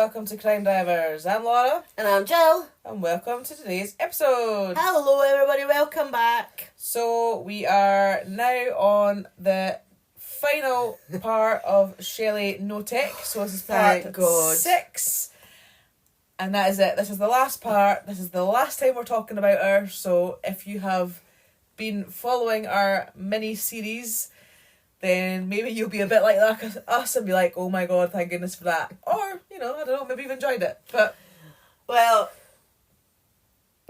welcome to CrimeDivers. I'm Laura. And I'm Jill. And welcome to today's episode. Hello everybody, welcome back. So we are now on the final part of Shelly Knotek. So this is part 6. And that is it. This is the last part. This is the last time we're talking about her. So if you have been following our mini-series, then maybe you'll be a bit like us and be like, oh my god, thank goodness for that. Or, I don't know, maybe you've enjoyed it. But, well,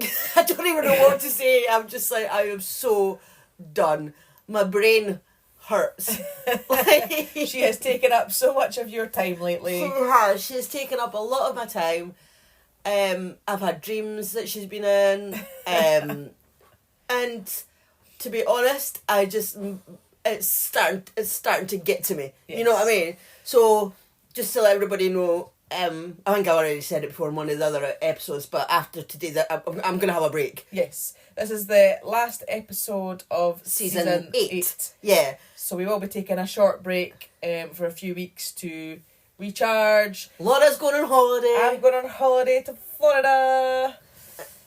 I don't even know what to say. I'm just like, I am so done. My brain hurts. She has taken up so much of your time lately. She has. She has taken up a lot of my time. I've had dreams that she's been in. And to be honest, it's starting to get to me. Yes. You know what I mean? So, just to let everybody know, I think I already said it before in one of the other episodes, but after today, that I'm going to have a break. Yes. This is the last episode of season 8. Yeah. So we will be taking a short break for a few weeks to recharge. Laura's going on holiday. I'm going on holiday to Florida.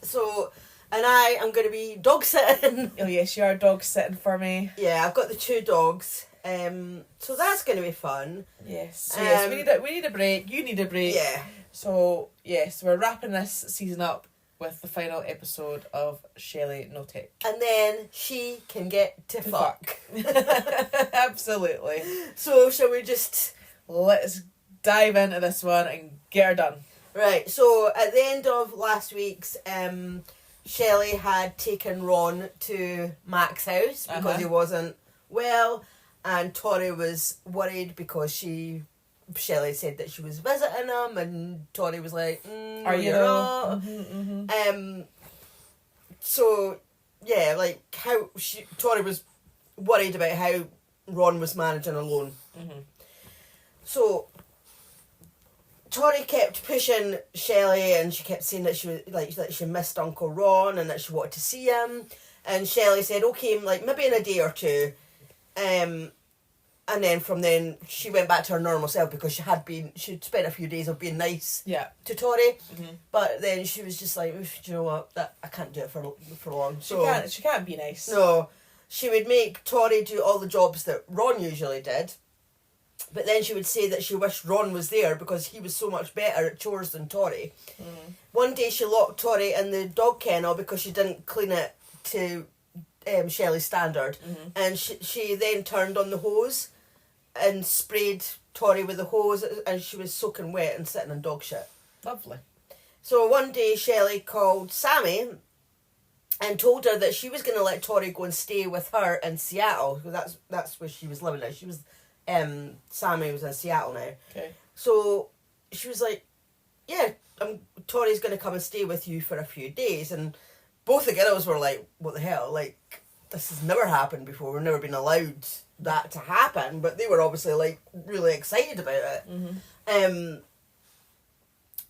So... and I am going to be dog sitting. Oh yes, you are dog sitting for me. Yeah, I've got the 2 dogs. So that's going to be fun. Yes. So yes, we need a break. You need a break. Yeah. So yes, we're wrapping this season up with the final episode of Shelly Knotek. And then she can get to fuck. Absolutely. So shall we just... let's dive into this one and get her done. Right, so at the end of last week's... Shelly had taken Ron to Mac's house because he wasn't well, and Tori was worried because Shelly said that she was visiting him, and Tori was like, "Are you not?" So yeah, like how Tori was worried about how Ron was managing alone. Mm-hmm. So Tori kept pushing Shelly, and she kept saying that she was that she missed Uncle Ron and that she wanted to see him. And Shelly said, "Okay, maybe in a day or two." And then from then she went back to her normal self because she'd spent a few days of being nice to Tori. Mm-hmm. But then she was just like, "Do you know what? That I can't do it for long." So she can't be nice. No, she would make Tori do all the jobs that Ron usually did. But then she would say that she wished Ron was there because he was so much better at chores than Tori. Mm. One day she locked Tori in the dog kennel because she didn't clean it to Shelly's standard. Mm-hmm. And she then turned on the hose and sprayed Tori with the hose, and she was soaking wet and sitting in dog shit. Lovely. So one day Shelly called Sammy and told her that she was going to let Tori go and stay with her in Seattle. Because that's where she was living now. She was... Sammy was in Seattle now. Okay. So she was like, yeah, Tori's going to come and stay with you for a few days. And both the girls were like, what the hell? Like, this has never happened before. We've never been allowed that to happen. But they were obviously like really excited about it. Mm-hmm.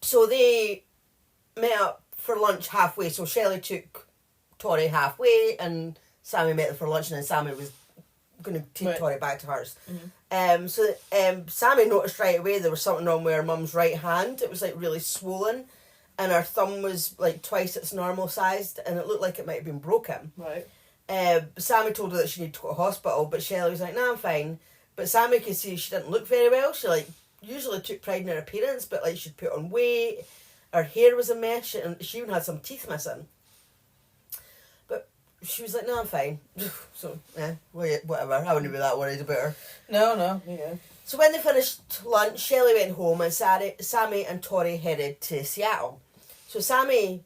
So they met up for lunch halfway. So Shelly took Tori halfway and Sammy met them for lunch, and then Sammy was going to take Tori back to hers. Mm-hmm. Sammy noticed right away there was something wrong with her mum's right hand. It was like really swollen, and her thumb was like twice its normal sized, and it looked like it might have been broken. Right. Sammy told her that she needed to go to hospital, but Shelly was like, "Nah, I'm fine." But Sammy could see she didn't look very well. She usually took pride in her appearance, but she'd put on weight. Her hair was a mess, and she even had some teeth missing. She was like, "No, I'm fine." So, whatever. I wouldn't be that worried about her. No, yeah. So when they finished lunch, Shelly went home and Sammy and Tori headed to Seattle. So Sammy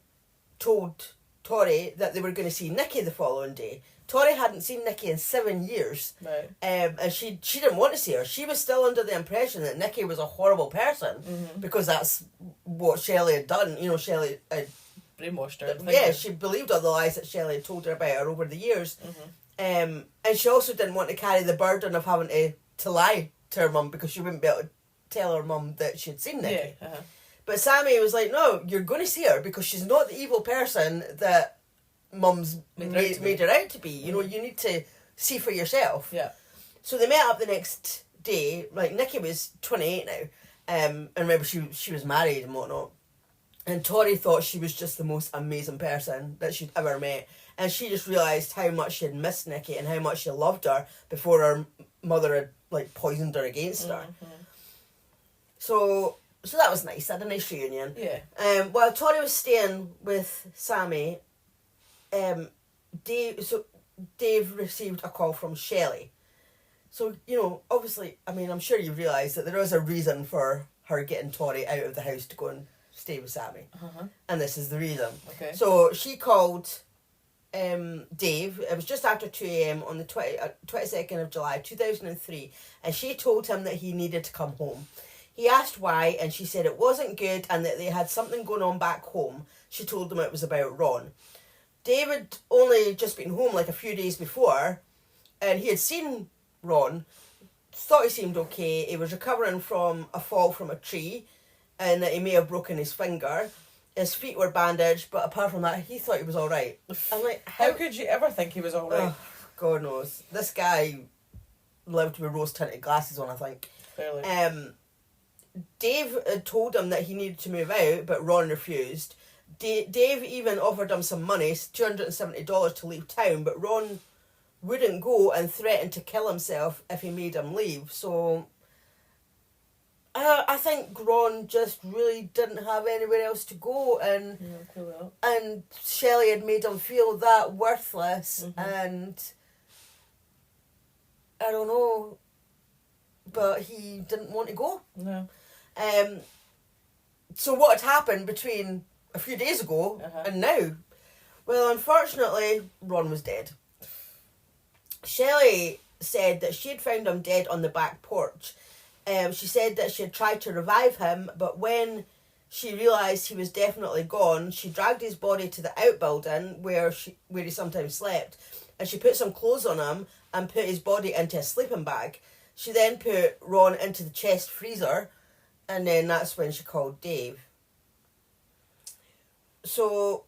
told Tori that they were going to see Nikki the following day. Tori hadn't seen Nikki in 7 years. Right. And she didn't want to see her. She was still under the impression that Nikki was a horrible person because that's what Shelly had done. Shelly had... brainwashed her. Yeah, she believed all the lies that Shelly had told her about her over the years. Mm-hmm. And she also didn't want to carry the burden of having to lie to her mum because she wouldn't be able to tell her mum that she had seen Nikki. Yeah, But Sammy was like, "No, you're going to see her because she's not the evil person that mum's made her out to be. You need to see for yourself." Yeah. So they met up the next day. Like, Nikki was 28 now. And remember, she was married and whatnot. And Tori thought she was just the most amazing person that she'd ever met. And she just realised how much she had missed Nikki and how much she loved her before her mother had, like, poisoned her against her. So that was nice. They had a nice reunion. Yeah. While Tori was staying with Sammy, Dave received a call from Shelly. So, you know, obviously, I mean, I'm sure you've realised that there was a reason for her getting Tori out of the house to go and stay with Sammy. And this is the reason. Okay. So she called Dave. It was just after 2 a.m. on the 22nd of July 2003, and she told him that he needed to come home. He asked why, and she said it wasn't good and that they had something going on back home. She told him it was about Ron. David only just been home like a few days before, and he had seen Ron, thought he seemed okay. He was recovering from a fall from a tree, and that he may have broken his finger. His feet were bandaged, but apart from that, he thought he was all right. I'm like, how could you ever think he was all right? Oh, God knows. This guy lived with rose-tinted glasses on, I think. Clearly. Dave had told him that he needed to move out, but Ron refused. Dave even offered him some money, $270 to leave town, but Ron wouldn't go and threatened to kill himself if he made him leave. So I think Ron just really didn't have anywhere else to go, and and Shelly had made him feel that worthless, and I don't know, but he didn't want to go. No. So what had happened between a few days ago and now? Well, unfortunately, Ron was dead. Shelly said that she had found him dead on the back porch. She said that she had tried to revive him, but when she realised he was definitely gone, she dragged his body to the outbuilding where he sometimes slept, and she put some clothes on him and put his body into a sleeping bag. She then put Ron into the chest freezer, and then that's when she called Dave. So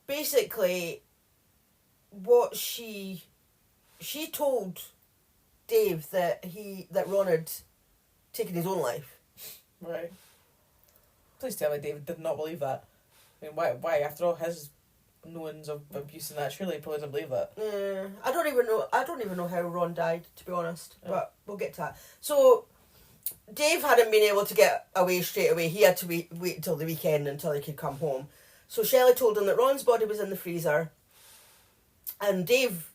basically, what she told Dave that Ron had taken his own life. Right. Please tell me David did not believe that. I mean, why after all his knowings of abuse and that, surely he probably doesn't believe that. I don't even know how Ron died, to be honest. But we'll get to that. So Dave hadn't been able to get away straight away. He had to wait until the weekend until he could come home. So Shelley told him that Ron's body was in the freezer, and Dave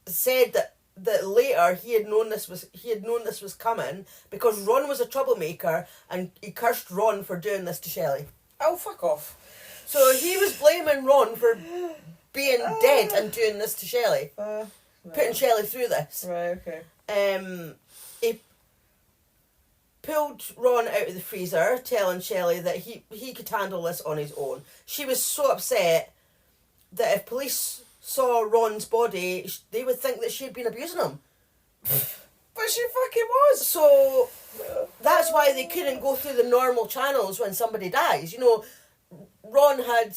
said that later he had known this was coming because Ron was a troublemaker and he cursed Ron for doing this to Shelley. Oh, fuck off. So he was blaming Ron for being dead and doing this to Shelley. No. Putting Shelley through this. Right, okay. He pulled Ron out of the freezer, telling Shelley that he could handle this on his own. She was so upset that if police saw Ron's body, they would think that she'd been abusing him. But she fucking was. So that's why they couldn't go through the normal channels when somebody dies. You know, Ron had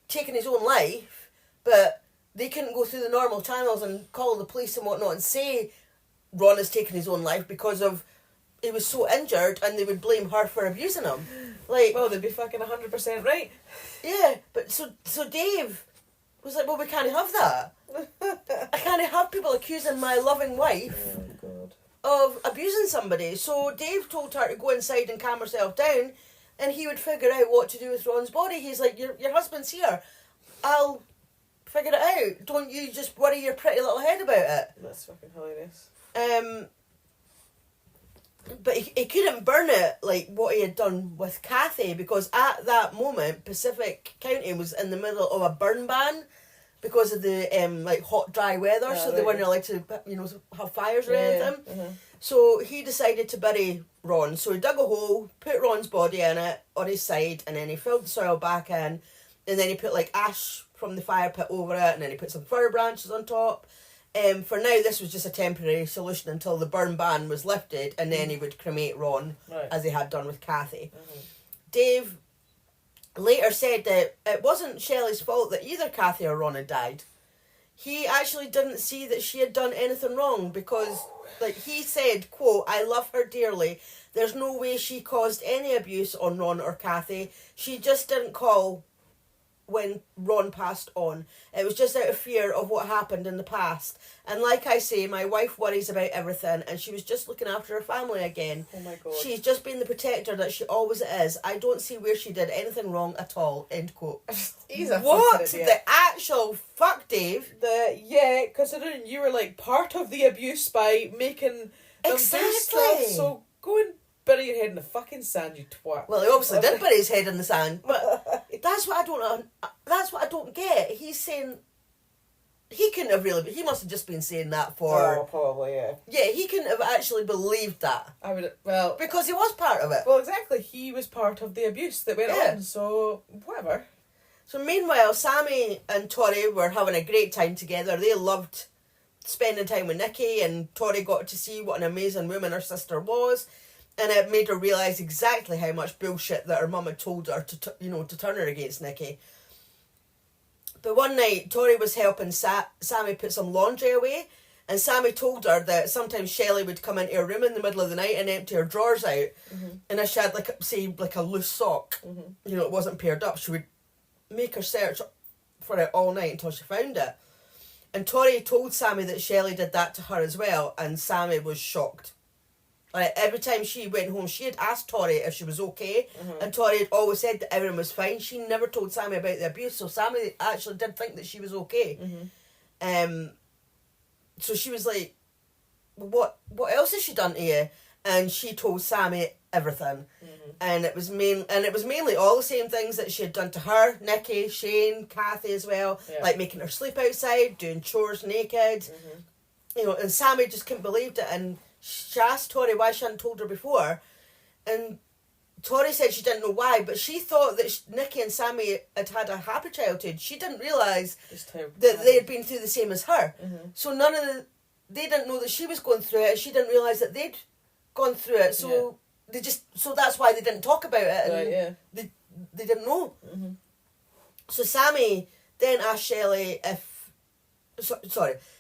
taken his own life, but they couldn't go through the normal channels and call the police and whatnot and say Ron has taken his own life because of he was so injured, and they would blame her for abusing him. Like, well, they'd be fucking 100% right. Yeah, but so Dave was like, well, we can't have that. I can't have people accusing my loving wife of abusing somebody. So Dave told her to go inside and calm herself down, and he would figure out what to do with Ron's body. He's like, your husband's here. I'll figure it out. Don't you just worry your pretty little head about it. That's fucking hilarious. But he couldn't burn it like what he had done with Kathy, because at that moment Pacific County was in the middle of a burn ban because of the like hot dry weather, so they weren't allowed to have fires or anything. So he decided to bury Ron. So he dug a hole, put Ron's body in it on his side, and then he filled the soil back in, and then he put like ash from the fire pit over it, and then he put some fir branches on top. For now, this was just a temporary solution until the burn ban was lifted, and then he would cremate Ron, as he had done with Kathy. Dave later said that it wasn't Shelley's fault that either Kathy or Ron had died. he actually didn't see that she had done anything wrong because, like, he said, quote, "I love her dearly. There's no way she caused any abuse on Ron or Kathy. She just didn't call when Ron passed on. It was just out of fear of what happened in the past. And like I say, my wife worries about everything and she was just looking after her family again. Oh my God. She's just been the protector that she always is. I don't see where she did anything wrong at all." End quote. He's a What fucking idiot. the actual fuck, Dave? Yeah, considering you were like part of the abuse by making them do stuff, Exactly. so go and bury your head in the fucking sand, you twat. Well, he obviously did bury his head in the sand, but that's what I don't. That's what I don't get. He's saying he couldn't have really. He must have just been saying that for. Oh, probably, yeah. Yeah, he couldn't have actually believed that I would, well, because he was part of it. well, exactly. He was part of the abuse that went Yeah. on, so whatever. So meanwhile, Sammy and Tori were having a great time together. They loved spending time with Nikki, and Tori got to see what an amazing woman her sister was, and it made her realise exactly how much bullshit that her mum had told her to turn her against Nikki. But one night, Tori was helping Sammy put some laundry away, and Sammy told her that sometimes Shelley would come into her room in the middle of the night and empty her drawers out, and if she had like a loose sock, it wasn't paired up, she would make her search for it all night until she found it. And Tori told Sammy that Shelley did that to her as well, and Sammy was shocked. Like, every time she went home, she had asked Tori if she was okay, and Tori had always said that everyone was fine. She never told Sammy about the abuse, so Sammy actually did think that she was okay. So she was like, what else has she done to you? And she told Sammy everything. And it was mainly all the same things that she had done to her, Nikki, Shane, Kathy as well, like making her sleep outside, doing chores naked. And Sammy just couldn't believe it, and she asked Tori why she hadn't told her before, and Tori said she didn't know why, but she thought that Nikki and Sammy had had a happy childhood. She didn't realise that they had been through the same as her. So they didn't know that she was going through it. She didn't realise that they'd gone through it. So so that's why they didn't talk about it. And they didn't know. So Sammy then asked Shelley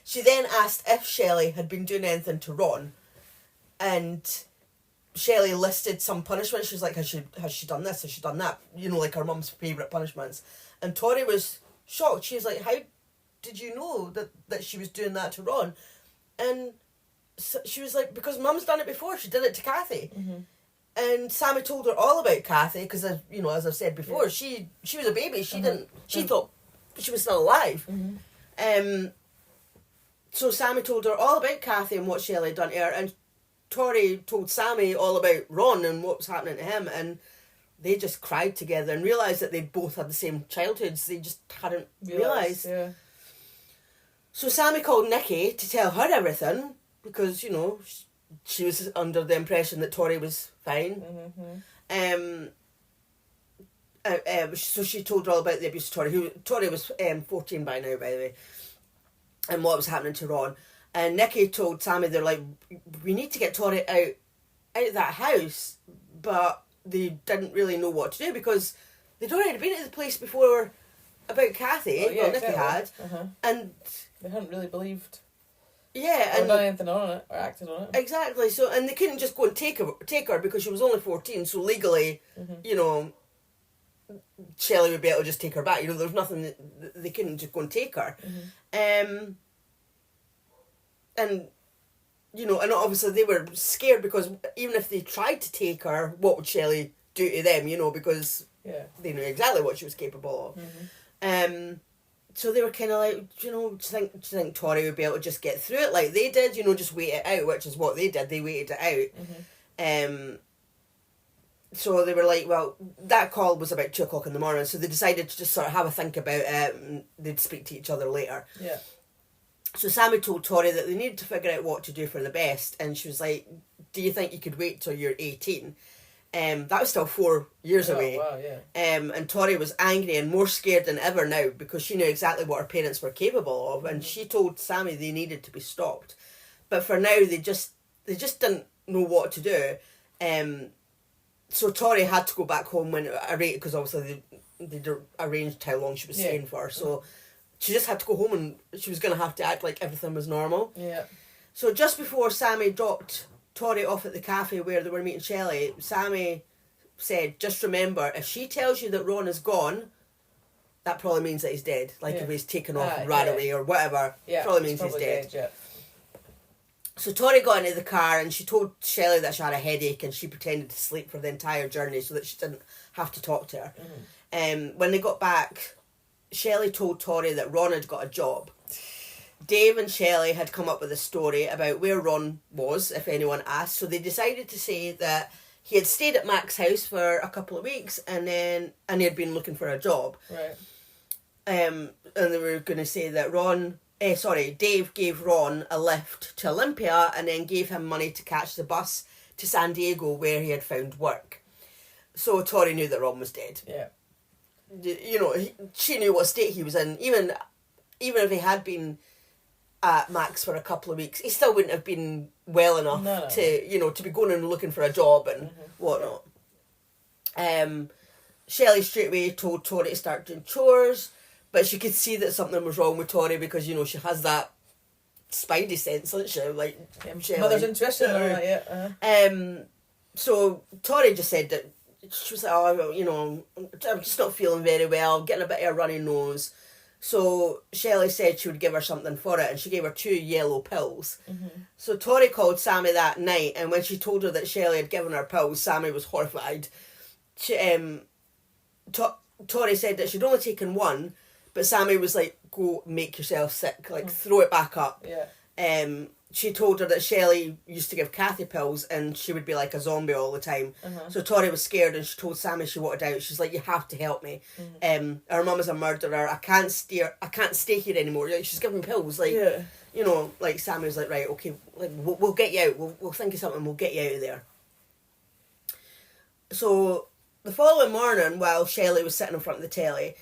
she then asked if Shelley had been doing anything to Ron, and Shelley listed some punishments. She was like, has she done this? Has she done that? Like her mum's favourite punishments. And Tori was shocked. She was like, how did you know that she was doing that to Ron? And so she was like, because mum's done it before. She did it to Kathy. And Sammy told her all about Kathy, because as I've said before, she was a baby. She thought she was still alive. So Sammy told her all about Kathy and what Shelley had done to her, and Tori told Sammy all about Ron and what was happening to him, and they just cried together and realised that they both had the same childhoods. They just hadn't realised. Yeah. So Sammy called Nikki to tell her everything, because, she was under the impression that Tori was fine. So she told her all about the abuse of Tori. Tori was 14 by now, by the way, and what was happening to Ron. And Nikki told Sammy, they're like, we need to get Tori out of that house, but they didn't really know what to do because they'd already been to the place before about Kathy. Nikki had, and they hadn't really believed. Yeah, or done anything on it or acted on it. Exactly. So, and they couldn't just go and take her because she was only 14. So legally, Shelley would be able to just take her back. There was nothing that they couldn't just go and take her. And and obviously they were scared because even if they tried to take her, what would Shelley do to them? Because they knew exactly what she was capable of. So they were kind of like, do you think Tori would be able to just get through it like they did? Just wait it out, which is what they did. They waited it out. So they were like, well, that call was about 2 o'clock in the morning, so they decided to just sort of have a think about it, and they'd speak to each other later. Yeah. So Sammy told Tori that they needed to figure out what to do for the best, and she was like, do you think you could wait till you're 18? That was still 4 years away. Wow, yeah. And Tori was angry and more scared than ever now because she knew exactly what her parents were capable of, and she told Sammy they needed to be stopped. But for now, they just didn't know what to do. So Tori had to go back home when because obviously they'd arranged how long she was staying for. So she just had to go home and she was going to have to act like everything was normal. Yeah. So just before Sammy dropped Tori off at the cafe where they were meeting Shelly, Sammy said, just remember, if she tells you that Ron is gone, that probably means that he's dead. Like if he's taken off and ran away or whatever, probably means he's dead. Yeah. So Tori got into the car and she told Shelly that she had a headache and she pretended to sleep for the entire journey so that she didn't have to talk to her. When they got back, Shelly told Tori that Ron had got a job. Dave and Shelly had come up with a story about where Ron was, if anyone asked, so they decided to say that he had stayed at Mac's house for a couple of weeks and he had been looking for a job. Right. And they were going to say that Dave gave Ron a lift to Olympia and then gave him money to catch the bus to San Diego where he had found work. So Tori knew that Ron was dead. Yeah. You know, she knew what state he was in. Even if he had been at Mac's for a couple of weeks, he still wouldn't have been well enough to be going and looking for a job and whatnot. Shelly straight away told Tori to start doing chores, but she could see that something was wrong with Tori because, you know, she has that spidey sense, doesn't she? Like Shelly. Mother's intuition. So Tori just said that she was like, oh, you know, I'm just not feeling very well, I'm getting a bit of a runny nose. So Shelly said she would give her something for it, and she gave her 2 yellow pills. So Tori called Sammy that night, and when she told her that Shelly had given her pills, Sammy was horrified. Tori said that she'd only taken one, but Sammy was like, go make yourself sick, like throw it back up. Yeah. She told her that Shelly used to give Kathy pills and she would be like a zombie all the time. So Tori was scared and she told Sammy she wanted out. She's like, you have to help me. Our mum is a murderer. I can't stay here anymore. Like, she's giving pills. Like, you know, like Sammy was like, right, okay, like, we'll get you out. We'll think of something. We'll get you out of there. So the following morning, while Shelly was sitting in front of the telly,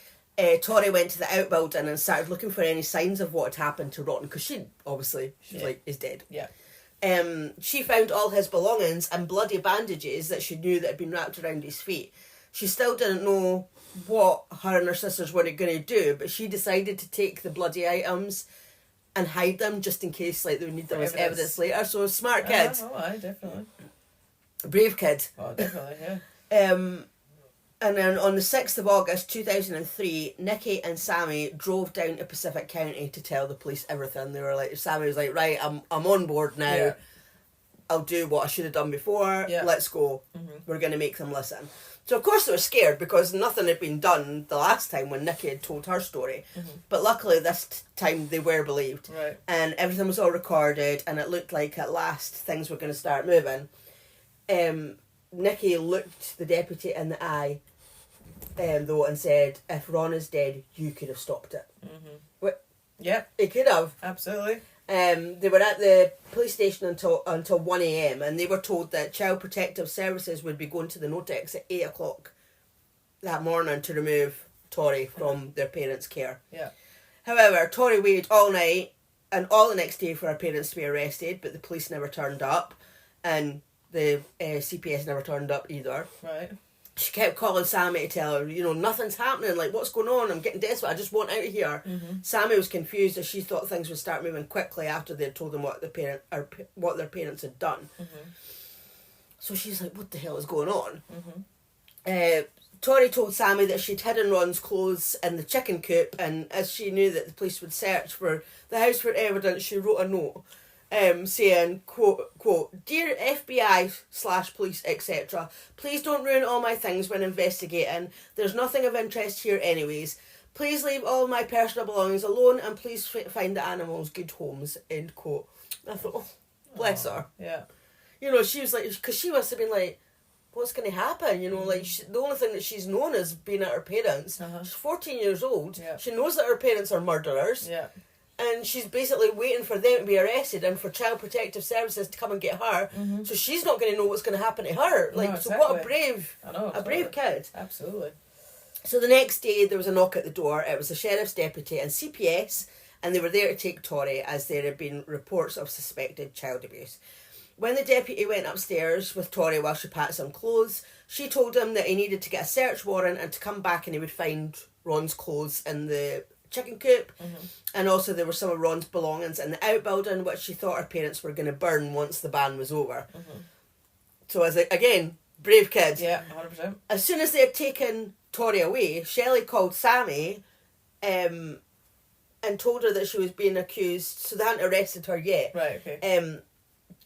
Tori went to the outbuilding and started looking for any signs of what had happened to Ron, because she was like, is dead. Yeah. She found all his belongings and bloody bandages that she knew that had been wrapped around his feet. She still didn't know what her and her sisters were going to do, but she decided to take the bloody items and hide them just in case like they would need them as evidence later. So smart kid. Oh, aye, definitely. Brave kid. Oh, definitely, yeah. And then on the 6th of August 2003, Nikki and Sammy drove down to Pacific County to tell the police everything. They were like, Sammy was like, right, I'm on board now. Yeah. I'll do what I should have done before. Yeah. Let's go. We're going to make them listen. So of course they were scared because nothing had been done the last time when Nikki had told her story. But luckily this time they were believed. Right. And everything was all recorded and it looked like at last things were going to start moving. Nikki looked the deputy in the eye though and said, if Ron is dead, you could have stopped it. Yeah. He could have. Absolutely. They were at the police station until 1 a.m. and they were told that Child Protective Services would be going to the Knoteks at 8 o'clock that morning to remove Tori from their parents' care. Yeah. However, Tori waited all night and all the next day for her parents to be arrested, but the police never turned up and the CPS never turned up either. Right. She kept calling Sammy to tell her, you know, nothing's happening, like, what's going on? I'm getting desperate, I just want out of here. Sammy was confused as she thought things would start moving quickly after they'd told them what their parents had done. So she's like, what the hell is going on? Tori told Sammy that she'd hidden Ron's clothes in the chicken coop, and as she knew that the police would search for the house for evidence, she wrote a note saying, quote, Dear FBI/police, etc., please don't ruin all my things when investigating. There's nothing of interest here anyways. Please leave all my personal belongings alone and please find the animals good homes, end quote. I thought, oh, bless her. Yeah. You know, she was like, because she must have been like, what's going to happen? You know, like, the only thing that she's known is being at her parents. She's 14 years old. Yeah. She knows that her parents are murderers. Yeah. And she's basically waiting for them to be arrested and for Child Protective Services to come and get her. So she's not going to know what's going to happen to her. Like, no, exactly. So what a brave, brave kid. Absolutely. So the next day there was a knock at the door. It was the sheriff's deputy and CPS, and they were there to take Tori as there had been reports of suspected child abuse. When the deputy went upstairs with Tori while she packed some clothes, she told him that he needed to get a search warrant and to come back and he would find Ron's clothes in the chicken coop. And also there were some of Ron's belongings in the outbuilding, which she thought her parents were going to burn once the ban was over. So again, brave kid. Yeah, 100%. As soon as they had taken Tori away, Shelley called Sammy and told her that she was being accused. So they hadn't arrested her yet. Right, okay.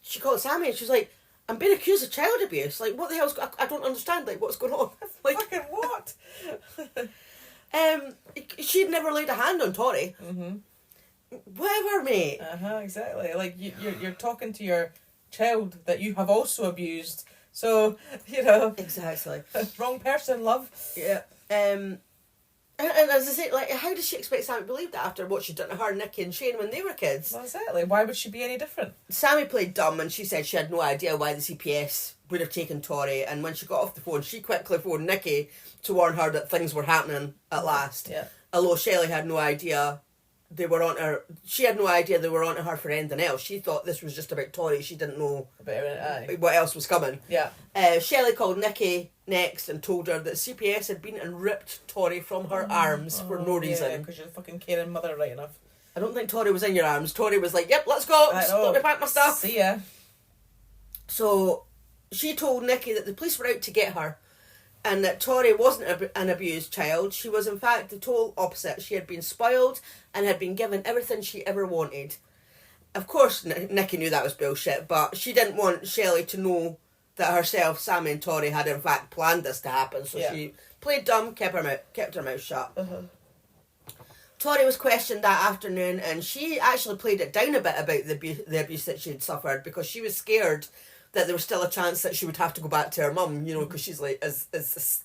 She called Sammy and she was like, I'm being accused of child abuse. Like, what the hell's... I don't understand, like, what's going on? Like, fucking what? She'd never laid a hand on Tori. Whatever, mate. Exactly. Like, you're talking to your child that you have also abused. So, you know... Exactly. Wrong person, love. Yeah. And as I say, like, how does she expect Sammy to believe that after what she'd done to her, Nikki and Shane when they were kids? Well, exactly. Why would she be any different? Sammy played dumb and she said she had no idea why the CPS would have taken Tori, and when she got off the phone, she quickly phoned Nikki to warn her that things were happening at last. Yeah. Although Shelley had no idea they were on her... She had no idea they were on to her for anything else. She thought this was just about Tori. She didn't know what else was coming. Yeah. Shelley called Nikki next and told her that CPS had been and ripped Tori from her arms for no reason. Yeah, because you're a fucking caring mother, right enough. I don't think Tori was in your arms. Tori was like, yep, let's go. Just let me pack my stuff. See ya. So she told Nikki that the police were out to get her and that Tori wasn't an abused child. She was, in fact, the total opposite. She had been spoiled and had been given everything she ever wanted. Of course, Nikki knew that was bullshit, but she didn't want Shelley to know that herself, Sammy and Tori had, in fact, planned this to happen. So she played dumb, kept her mouth shut. Tori was questioned that afternoon, and she actually played it down a bit about the abuse that she had suffered, because she was scared that there was still a chance that she would have to go back to her mum, you know, because she's like, is this...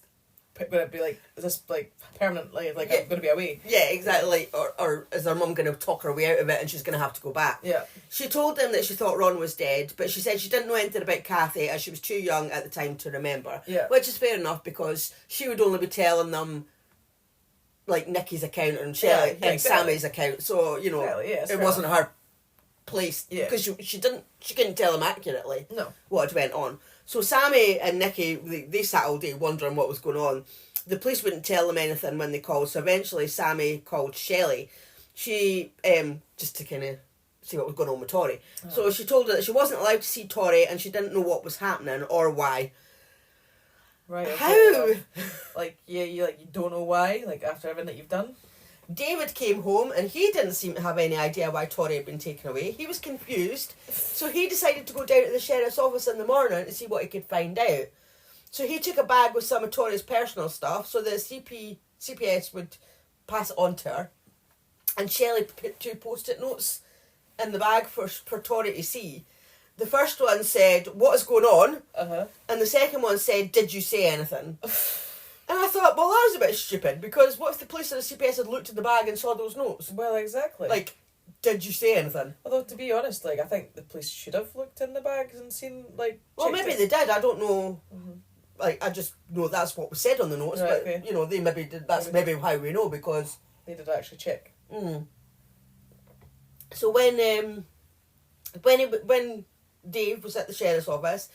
Would it be like, is this like permanently, like I'm going to be away? Yeah, exactly. Or is her mum going to talk her way out of it and she's going to have to go back? Yeah. She told them that she thought Ron was dead, but she said she didn't know anything about Kathy as she was too young at the time to remember. Yeah. Which is fair enough, because she would only be telling them like Nikki's account and Shelley and Sammy's account. So, you know, it wasn't her place, because she couldn't tell them accurately what had went on. So Sammy and Nikki, they sat all day wondering what was going on. The police wouldn't tell them anything when they called, so eventually Sammy called Shelley. She, just to kind of see what was going on with Tori. So she told her that she wasn't allowed to see Tori and she didn't know what was happening or why. Right. Okay, How? Like, you don't know why, like after everything that you've done? David came home and he didn't seem to have any idea why Tori had been taken away. He was confused, so he decided to go down to the sheriff's office in the morning to see what he could find out. So he took a bag with some of Tori's personal stuff so the CPS would pass it on to her. And Shelley put 2 post-it notes in the bag for Tori to see. The first one said, "What is going on?" And the second one said, "Did you say anything?" And I thought, well, that was a bit stupid, because what if the police and the CPS had looked in the bag and saw those notes? Well, exactly. Like, did you say anything? Although, to be honest, like, I think the police should have looked in the bags and seen, like... Well, maybe they did, I don't know. Like, I just know that's what was said on the notes, but, you know, they maybe did, that's maybe how we know, because... They did actually check. So when Dave was at the sheriff's office,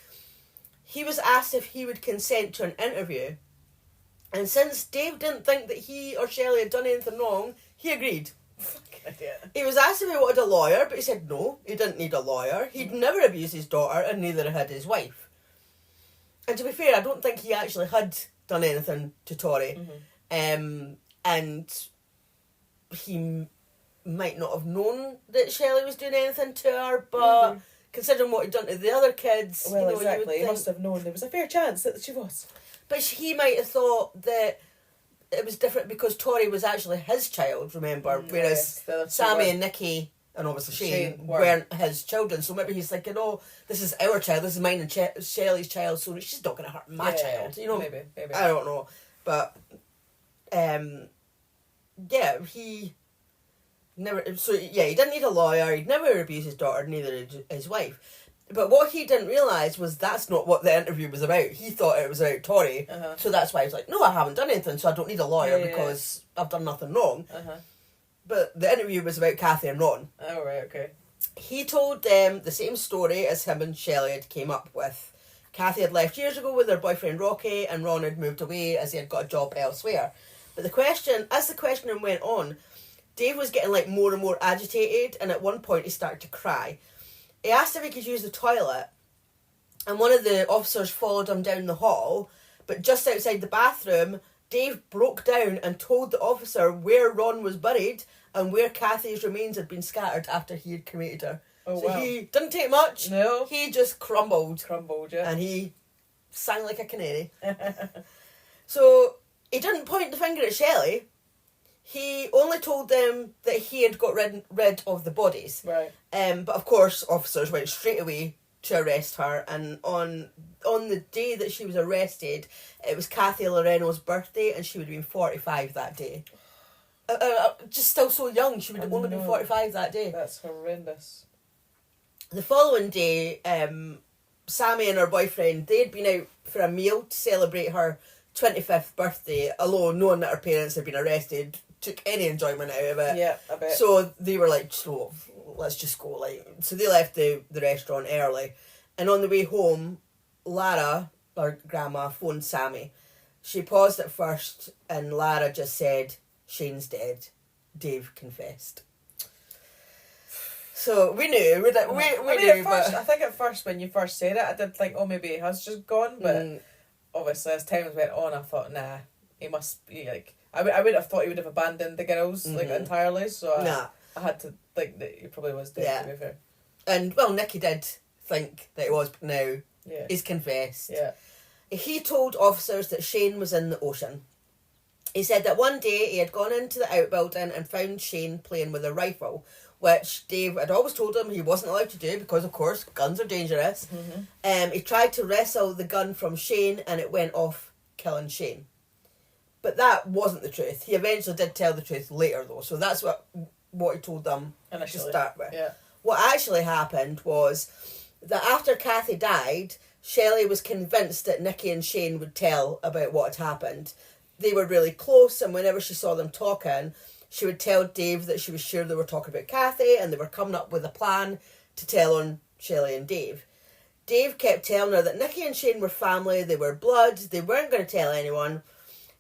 he was asked if he would consent to an interview. And since Dave didn't think that he or Shelley had done anything wrong, he agreed. He was asked if he wanted a lawyer, but he said no, he didn't need a lawyer. He'd never abused his daughter, and neither had his wife. And to be fair, I don't think he actually had done anything to Tori. And he might not have known that Shelley was doing anything to her, but considering what he'd done to the other kids... Well, you know, exactly, he must have known there was a fair chance that she was. But he might have thought that it was different because Tori was actually his child, remember? Whereas Sammy and Nikki, and obviously Shane, weren't his children. So maybe he's thinking, oh, this is our child, this is mine and Shelley's child, so she's not going to hurt my child. You know, maybe. I don't know. But, he never... So, he didn't need a lawyer, he'd never abused his daughter, neither did his wife. But what he didn't realise was that's not what the interview was about. He thought it was about Tori, so that's why he was like, no, I haven't done anything, so I don't need a lawyer because I've done nothing wrong. But the interview was about Kathy and Ron. Oh, right, okay. He told them the same story as him and Shelley had came up with. Kathy had left years ago with her boyfriend Rocky, and Ron had moved away as he had got a job elsewhere. But as the questioning went on, Dave was getting like more and more agitated, and at one point he started to cry. He asked if he could use the toilet, and one of the officers followed him down the hall, but just outside the bathroom, Dave broke down and told the officer where Ron was buried and where Kathy's remains had been scattered after he had cremated her. Oh, so wow. he didn't take much. No. He just crumbled. Yeah. And he sang like a canary. So he didn't point the finger at Shelley. He only told them that he had got rid of the bodies. Right. But of course, officers went straight away to arrest her, and on the day that she was arrested, it was Kathy Loreno's birthday, and she would have been 45 that day. Just still so young, she would have only been 45 that day. That's horrendous. The following day, Sammy and her boyfriend, they'd been out for a meal to celebrate her 25th birthday, although knowing that her parents had been arrested took any enjoyment out of it. Yeah, I bet. So they were like, so let's just go. So they left the restaurant early, and on the way home, Lara, her grandma, phoned Sammy. She paused at first, and Lara just said, "Shane's dead. Dave confessed." So we knew. We knew. I think at first when you first said it, I did think, oh, maybe he has just gone. But obviously, as time went on, I thought, nah, he must be like. I wouldn't have thought he would have abandoned the girls like entirely. So I had to think that he probably was dead. Yeah. To be fair. And well, Nicky did think that he was, but now he's confessed. Yeah. He told officers that Shane was in the ocean. He said that one day he had gone into the outbuilding and found Shane playing with a rifle, which Dave had always told him he wasn't allowed to do because, of course, guns are dangerous. He tried to wrestle the gun from Shane and it went off, killing Shane. But that wasn't the truth. He eventually did tell the truth later, though, so that's what he told them initially to start with. Yeah. What actually happened was that after Kathy died, Shelley was convinced that Nicky and Shane would tell about what had happened. They were really close, and whenever she saw them talking, she would tell Dave that she was sure they were talking about Kathy, and they were coming up with a plan to tell on Shelley and Dave. Dave kept telling her that Nicky and Shane were family, they were blood, they weren't going to tell anyone,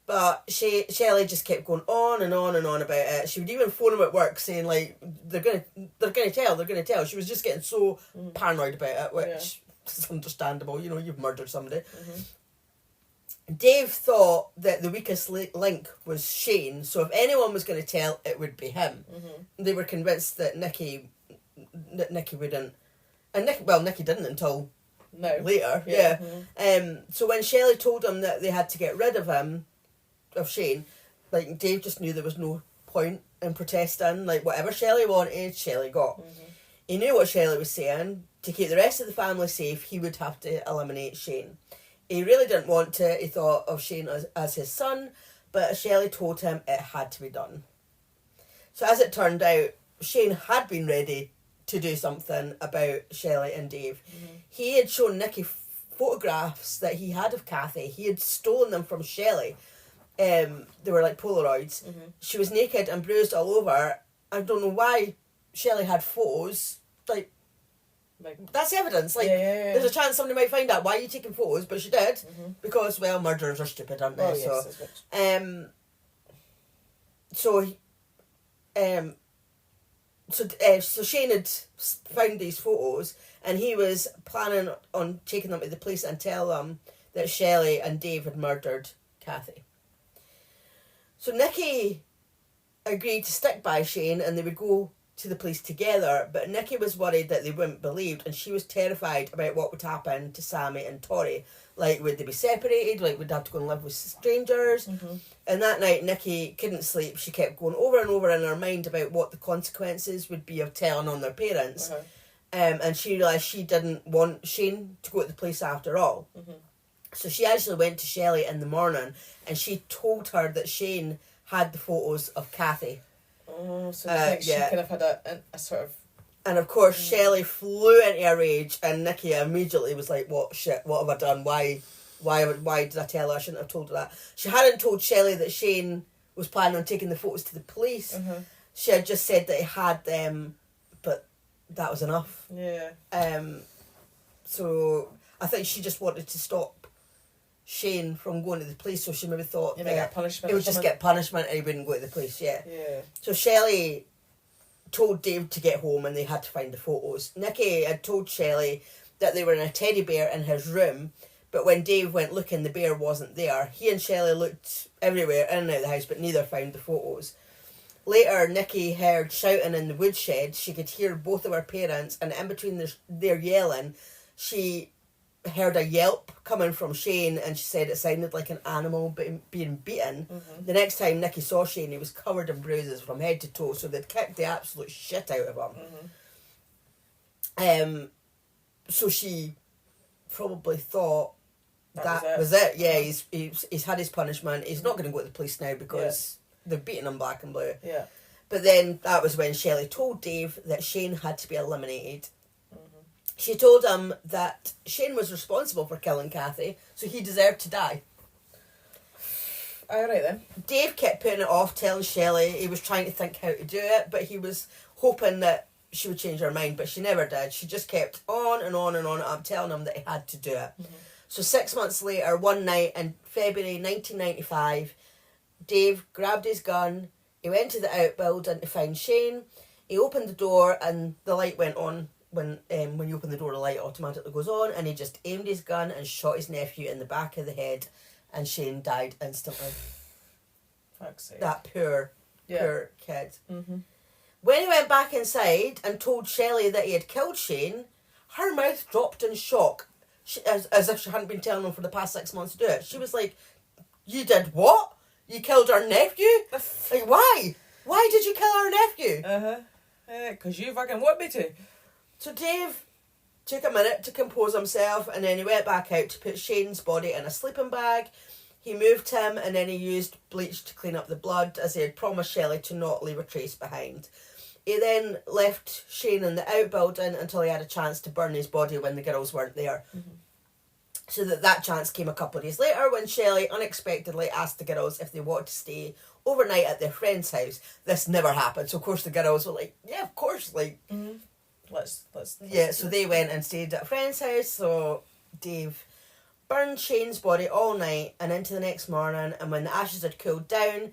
but Shelley just kept going on and on and on about it. She would even phone him at work saying, like, they're gonna tell. She was just getting so paranoid about it, which is understandable. You know, you've murdered somebody. Dave thought that the weakest link was Shane, so if anyone was going to tell, it would be him. They were convinced that Nicky wouldn't, and Nicky didn't until later. Yeah. So when Shelley told him that they had to get rid of Shane, like, Dave just knew there was no point in protesting. Like, whatever Shelley wanted, Shelley got. He knew what Shelley was saying. To keep the rest of the family safe, he would have to eliminate Shane. He really didn't want to. He thought of Shane as his son, but Shelley told him it had to be done. So as it turned out, Shane had been ready to do something about Shelley and Dave. He had shown Nicky photographs that he had of Kathy. He had stolen them from Shelley. They were like Polaroids. She was naked and bruised all over. I don't know why Shelley had photos. Like that's evidence. Like, there's a chance somebody might find out why are you taking photos, but she did because, well, murderers are stupid, aren't they? So Shane had found these photos, and he was planning on taking them to the police and tell them that Shelley and Dave had murdered Kathy. So Nicky agreed to stick by Shane, and they would go to the police together, but Nicky was worried that they wouldn't believe, and she was terrified about what would happen to Sammy and Tori. Like, would they be separated? Like, would they have to go and live with strangers? And that night, Nicky couldn't sleep. She kept going over and over in her mind about what the consequences would be of telling on their parents. And she realised she didn't want Shane to go to the police after all. So she actually went to Shelley in the morning, and she told her that Shane had the photos of Kathy. Oh, so you think she could have had a sort of... And of course, Shelley flew into a rage, and Nicky immediately was like, what have I done? Why did I tell her? I shouldn't have told her that. She hadn't told Shelley that Shane was planning on taking the photos to the police. She had just said that he had them, but that was enough. Yeah. So I think she just wanted to stop Shane from going to the police, so she maybe thought get punishment. He would just get punishment and he wouldn't go to the police, Yeah. So Shelley told Dave to get home and they had to find the photos. Nicky had told Shelley that they were in a teddy bear in his room, but when Dave went looking, the bear wasn't there. He and Shelley looked everywhere in and out of the house, but neither found the photos. Later, Nicky heard shouting in the woodshed. She could hear both of her parents, and in between their yelling, she heard a yelp coming from Shane, and she said it sounded like an animal being beaten. The next time Nicky saw Shane, he was covered in bruises from head to toe, so they'd kicked the absolute shit out of him. So she probably thought that was it. Yeah, he's had his punishment. He's not going to go to the police now because they're beating him black and blue. Yeah. But then that was when Shelley told Dave that Shane had to be eliminated. She told him that Shane was responsible for killing Kathy, so he deserved to die. Alright then. Dave kept putting it off, telling Shelley he was trying to think how to do it, but he was hoping that she would change her mind, but she never did. She just kept on and on and on. I'm telling him that he had to do it. So 6 months later, one night in February 1995, Dave grabbed his gun. He went to the outbuilding to find Shane. He opened the door and the light went on. When you open the door, the light automatically goes on, and he just aimed his gun and shot his nephew in the back of the head, and Shane died instantly. Fuck's sake. That poor kid. When he went back inside and told Shelley that he had killed Shane, her mouth dropped in shock, as if she hadn't been telling him for the past 6 months to do it. She was like, "You did what? You killed our nephew? Like, why? Why did you kill our nephew?" Because you fucking want me to. So Dave took a minute to compose himself, and then he went back out to put Shane's body in a sleeping bag. He moved him, and then he used bleach to clean up the blood, as he had promised Shelley to not leave a trace behind. He then left Shane in the outbuilding until he had a chance to burn his body when the girls weren't there. So that chance came a couple of days later when Shelley unexpectedly asked the girls if they wanted to stay overnight at their friend's house. This never happened, so of course the girls were like, "Yeah, of course, like..." Let's so they went and stayed at a friend's house. So Dave burned Shane's body all night and into the next morning, and when the ashes had cooled down,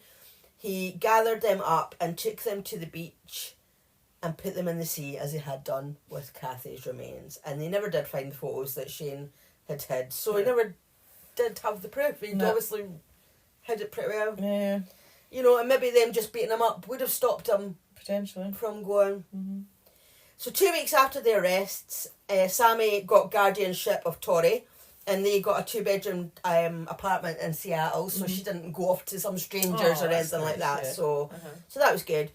he gathered them up and took them to the beach and put them in the sea, as he had done with Kathy's remains. And they never did find the photos that Shane had hid, so he never did have the proof. He'd obviously hid it pretty well. Yeah. You know, and maybe them just beating him up would have stopped him potentially from going. So 2 weeks after the arrests, Sammy got guardianship of Tori, and they got a 2-bedroom apartment in Seattle, so she didn't go off to some strangers or anything like that. So that was good.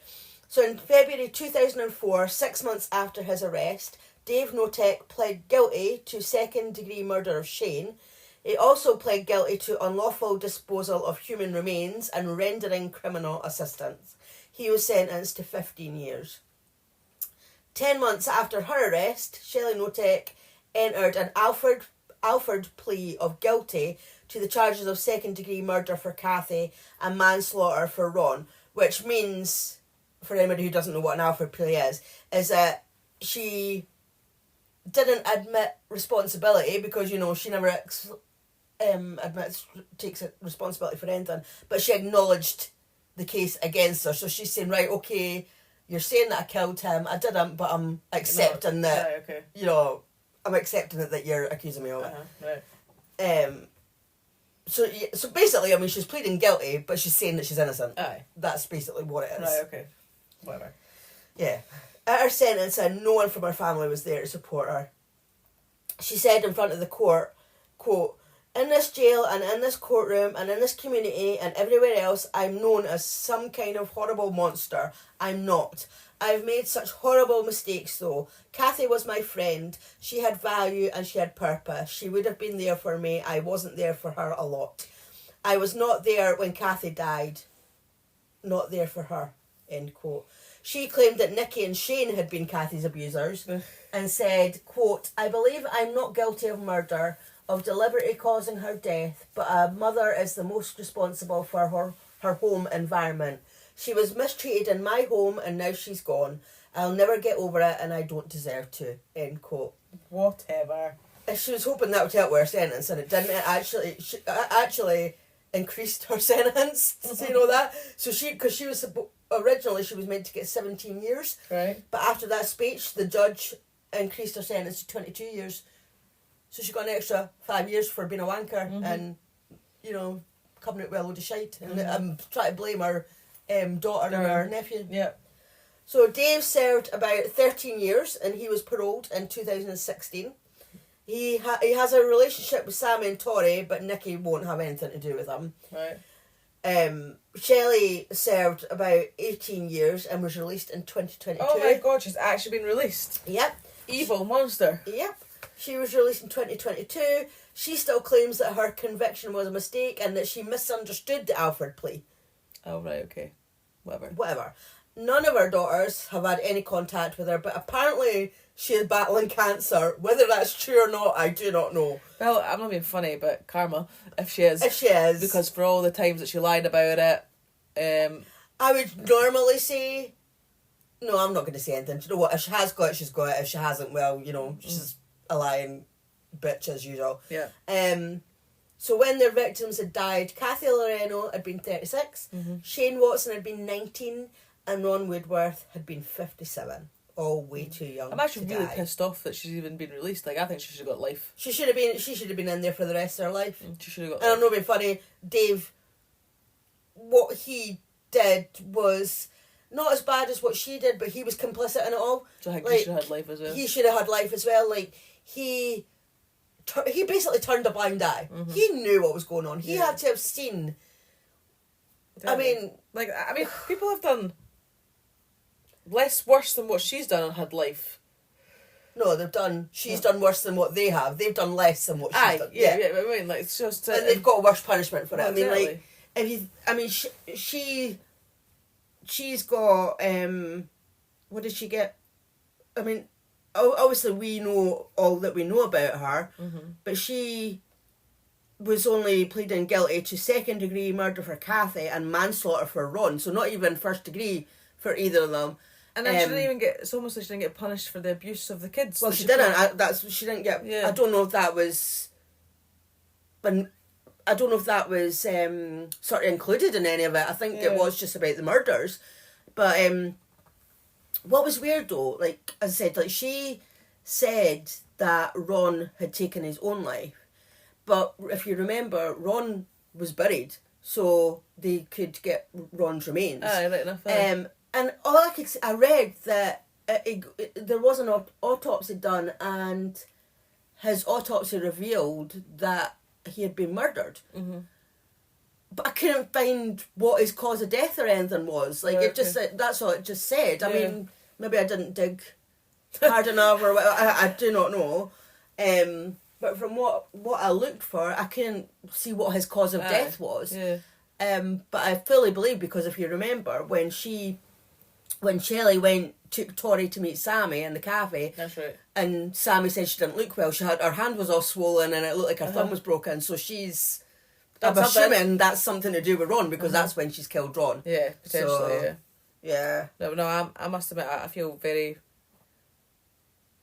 So in February 2004, 6 months after his arrest, Dave Knotek pled guilty to second-degree murder of Shane. He also pled guilty to unlawful disposal of human remains and rendering criminal assistance. He was sentenced to 15 years. 10 months after her arrest, Shelly Knotek entered an Alford plea of guilty to the charges of second-degree murder for Kathy and manslaughter for Ron, which means, for anybody who doesn't know what an Alford plea is that she didn't admit responsibility because, you know, she never takes responsibility for anything, but she acknowledged the case against her. So she's saying, right, okay, you're saying that I killed him, I didn't, but I'm accepting that, you know, I'm accepting it that you're accusing me of it. So basically, I mean, she's pleading guilty, but she's saying that she's innocent. Aye. That's basically what it is. Right, okay. Whatever. Yeah. At her sentencing, no one from her family was there to support her. She said in front of the court, quote, "In this jail and in this courtroom and in this community and everywhere else, I'm known as some kind of horrible monster. I'm not. I've made such horrible mistakes though. Kathy was my friend. She had value and she had purpose. She would have been there for me. I wasn't there for her a lot. I was not there when Kathy died. Not there for her." End quote. She claimed that Nicky and Shane had been Kathy's abusers and said, quote, "I believe I'm not guilty of murder, of deliberately causing her death, but a mother is the most responsible for her home environment. She was mistreated in my home and now she's gone. I'll never get over it and I don't deserve to." End quote. Whatever. she was hoping that would help with her sentence, and it didn't. It actually increased her sentence. So you know that. So because she was originally she was meant to get 17 years. Right. But after that speech, the judge increased her sentence to 22 years. So she got an extra 5 years for being a wanker and, you know, coming out with a load of shite. And I'm trying to blame her daughter and her nephew. Yeah. So Dave served about 13 years and he was paroled in 2016. He has a relationship with Sammy and Tori, but Nikki won't have anything to do with him. Right. Shelley served about 18 years and was released in 2022. Oh my god, she's actually been released. Yep. Evil monster. Yep. She was released in 2022. She still claims that her conviction was a mistake and that she misunderstood the Alfred plea. Oh, right, okay. Whatever. None of her daughters have had any contact with her, but apparently she is battling cancer. Whether that's true or not, I do not know. Well, I'm not being funny, but karma, if she is. If she is. Because for all the times that she lied about it, I would normally say... No, I'm not going to say anything. Do you know what? If she has got it, she's got it. If she hasn't, well, you know, she's a lying bitch as usual. Yeah. So when their victims had died, Kathy Loreno had been 36, Shane Watson had been 19, and Ron Woodworth had been 57. All way too young. I'm actually really pissed off that she's even been released. Like, I think she should have got life. She should have been in there for the rest of her life. She should have got life. And I'm not being funny, Dave, what he did was not as bad as what she did, but he was complicit in it all. So I think he should have had life as well. He should have had life as well. Like, he basically turned a blind eye. He knew what was going on. He had to have seen. Definitely. I mean, people have done less worse than what she's done and had life. No, she's done worse than what they have. They've done less than what she's done. Yeah, I mean, like, it's just... and they've got worse punishment for it. Exactly. I mean, she's got, what did she get? I mean, obviously we know all that we know about her, but she was only pleading guilty to second degree murder for Kathy and manslaughter for Ron, so not even first degree for either of them. And then she didn't even get... It's almost like she didn't get punished for the abuse of the kids. Well, she didn't. She didn't get... Yeah. I don't know if that was... But I don't know if that was sort of included in any of it. I think it was just about the murders. But what was weird though, like as I said, like she said that Ron had taken his own life. But if you remember, Ron was buried, so they could get Ron's remains. Right enough. And all I could say, I read that there was an autopsy done, and his autopsy revealed that he had been murdered. But I couldn't find what his cause of death or anything was. Like, it just said, that's all it just said. I mean, maybe I didn't dig hard enough or whatever. I do not know. But from what I looked for, I couldn't see what his cause of death was. Yeah. But I fully believe, because if you remember, when Shelley took Tori to meet Sammy in the cafe. That's right. And Sammy said she didn't look well. Her hand was all swollen and it looked like her thumb was broken. So I'm assuming that's something to do with Ron, because that's when she's killed Ron. Yeah, potentially. So, yeah. No, I must admit, I feel very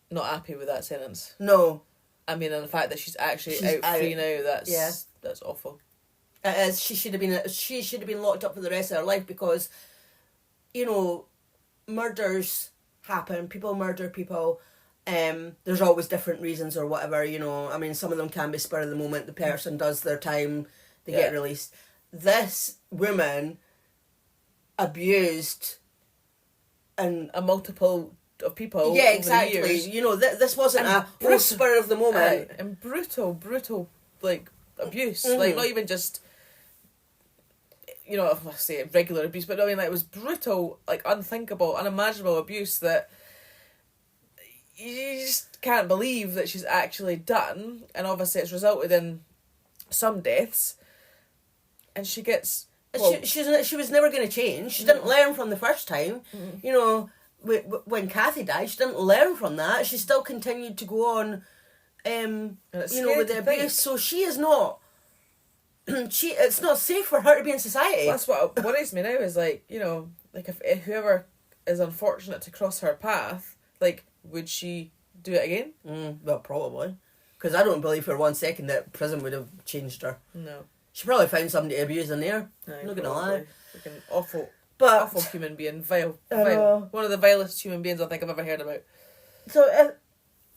not happy with that sentence. No. I mean, and the fact that she's actually out free now, that's awful. It is. She should have been locked up for the rest of her life, because, you know, murders happen. People murder people. There's always different reasons or whatever, you know. I mean, some of them can be spur of the moment. The person does their time, they get released. This woman abused a multiple of people. Yeah, exactly. You know, this wasn't a spur of the moment. And brutal, like, abuse. Like, not even just, you know, I say regular abuse, but I mean, like, it was brutal, like, unthinkable, unimaginable abuse that you just can't believe that she's actually done. And obviously it's resulted in some deaths, and she gets... Well, she was never going to change. She didn't learn from the first time. You know, when Kathy died, she didn't learn from that. She still continued to go on, you know, with the abuse. So she is not... it's not safe for her to be in society. That's what worries me now, is, like, you know, like, if whoever is unfortunate to cross her path, like, would she do it again? Well, probably. Because I don't believe for 1 second that prison would have changed her. No. She probably found somebody to abuse in there. No, I'm not going to lie. Freaking awful. But Awful human being. Vile. One of the vilest human beings I think I've ever heard about. So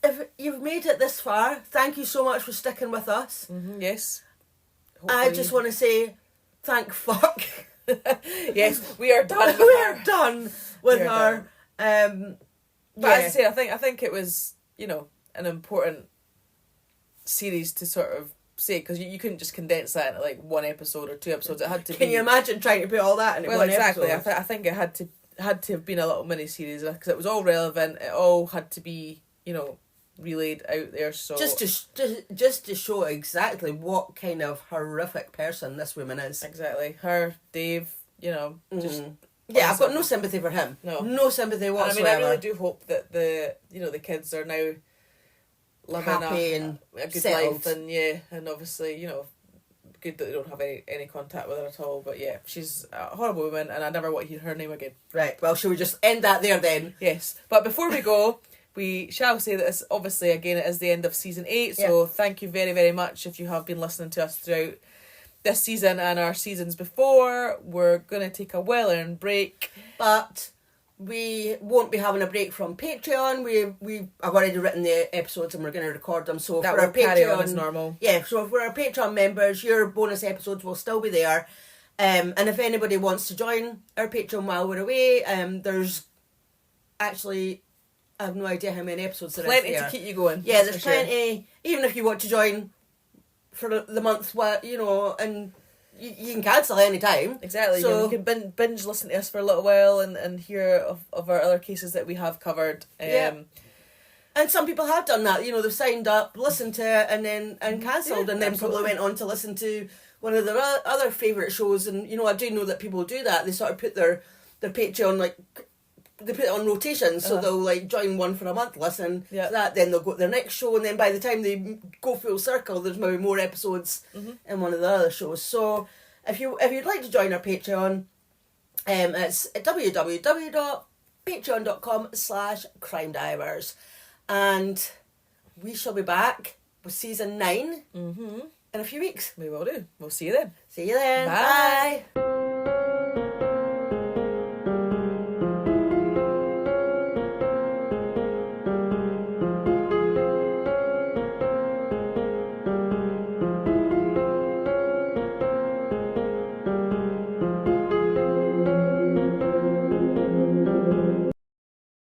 if you've made it this far, thank you so much for sticking with us. Mm-hmm, yes. I just want to say, thank fuck. Yes, we are done. We are done with her. But as I say, I think it was, you know, an important series to sort of say, because you couldn't just condense that into like 1 episode or 2 episodes. It had to. Can you imagine trying to put all that in one exactly. episode? I think it had to have been a little mini series because it was all relevant. It all had to be, you know, relayed out there. So just to show exactly what kind of horrific person this woman is. Exactly. Her, Dave, you know, just. Yeah, I've got no sympathy for him. No sympathy whatsoever. I really do hope that the kids are now living happy and a good settled. life, and obviously, you know, good that they don't have any contact with her at all. But yeah, she's a horrible woman, and I never want to hear her name again. Right. Well, shall we just end that there then? Yes. But before we go, we shall say that this, obviously, again, it is the end of season 8. So thank you very, very much if you have been listening to us throughout this season and our seasons before. We're going to take a well-earned break. But we won't be having a break from Patreon. I've already written the episodes and we're going to record them. So that for our carry Patreon, on as normal. Yeah, so for our Patreon members, your bonus episodes will still be there. And if anybody wants to join our Patreon while we're away, there's actually, I have no idea how many episodes there is. Plenty to keep you going. Yeah, there's plenty. Sure. Even if you want to join for the month, you know, and you can cancel any time. Exactly. So you can binge listen to us for a little while and hear of our other cases that we have covered. And some people have done that. You know, they've signed up, listened to it, and cancelled, and then probably went on to listen to one of their other favourite shows. And you know, I do know that people do that. They sort of put their Patreon they put it on rotation, so they'll like join one for a month, listen to that, then they'll go to their next show, and then by the time they go full circle, there's maybe more episodes in one of the other shows. So if you'd like to join our Patreon, it's www.patreon.com/CrimeDivers, and we shall be back with season 9 in a few weeks. We will do. We'll see you then. See you then. Bye.